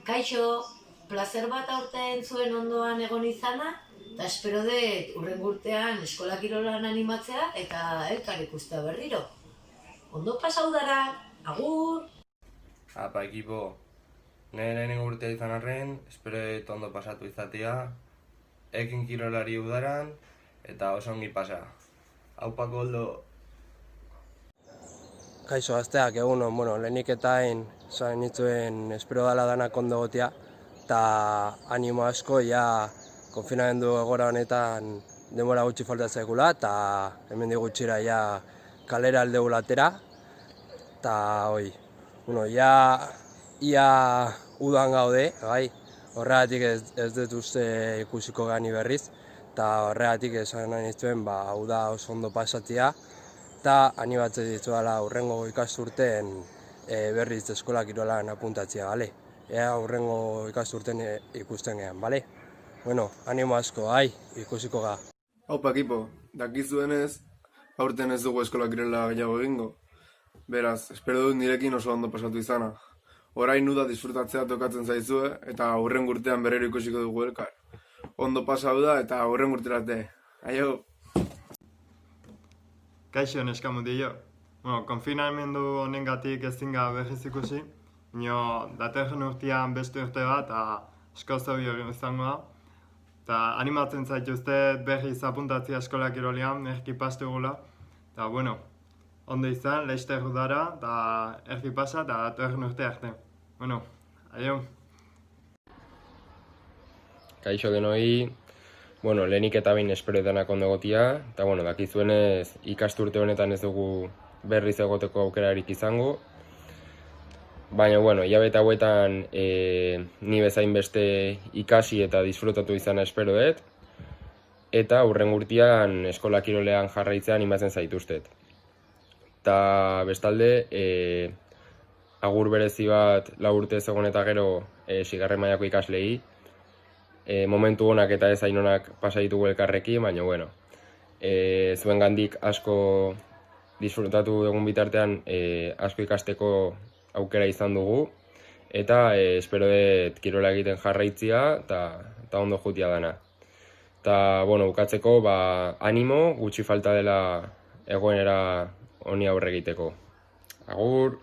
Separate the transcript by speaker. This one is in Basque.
Speaker 1: Kaixo, plazer bat aurten zuen ondoan egon izana, eta espero dut hurrengo urtean eskola kirolan animatzea eta elkar ikustea berriro. Ondo pasau dara, agur!
Speaker 2: Apa ekipo, nire lehenengo urtea izan arren, espero dut ondo pasatu izatea, ekin kirolari udaran, eta oso ongi pasa. Aupa Koldo!
Speaker 3: Kaixo, gazteak, egunon, lehenik eta esan nitzuen espero dala danak ondo gotia, eta animo asko, ja, konfinamendu egora honetan denbora gutxi faltatzaikula, eta hemendik gutxira ja kalera aldegula atera, eta ja ia udan gaude, bai, horregatik ez dut uste ikusiko gani berriz, eta horregatik esan nahi nituen, uda oso ondo pasatia, eta animatzen dituela hurrengo ikasturten berriz eskola kirolan apuntatzea, bale? Ea hurrengo ikasturten ikusten gehan, bale? Bueno, animo asko, ikusiko ga.
Speaker 4: Haupa ekipo, dakizuenez, aurten ez dugu eskola kirola gehiago egingo. Beraz, espero dut nirekin oso ondo pasatu izana. Orain nuda disfrutatzea tokatzen zaizue eta hurrengo urtean berriro ikusiko dugu elkar. Ondo pasau da eta hurrengo urterate. Aio!
Speaker 5: Kaixo neska mutillo. Konfinamendu honengatik ezin ga berriz ikusi. Datorren urtean beste urte bat, asko zauri izango da. Eta animatzen zaituztet berriz apuntatzea eskola kirolean, erki pastu gula. Eta ondo izan, laizter udara, eta erki pasa, eta datorren urte arte. Aio!
Speaker 6: Kaixo denoi, lehenik eta behin espero denak ondo gotia, eta dakizuenez ikasturte honetan ez dugu berriz egoteko aukerarik izango. Baina, hilabete hauetan ni bezain beste ikasi eta disfrutatu izana espero dut, eta hurrengo urtean eskola kirolean jarraitzea animatzen zaituztet. Eta bestalde, agur berezi bat 4 urte ez egon eta gero 6. mailako ikaslei, momentu honak eta ez hain onak pasa ditugu elkarrekin, baina zuen gandik asko disfrutatu egun bitartean asko ikasteko aukera izan dugu, eta espero dut kirola egiten jarraitzia eta ondo jutia dana. Eta, bukatzeko, animo, gutxi falta dela egoenera honi aurre egiteko. Agur!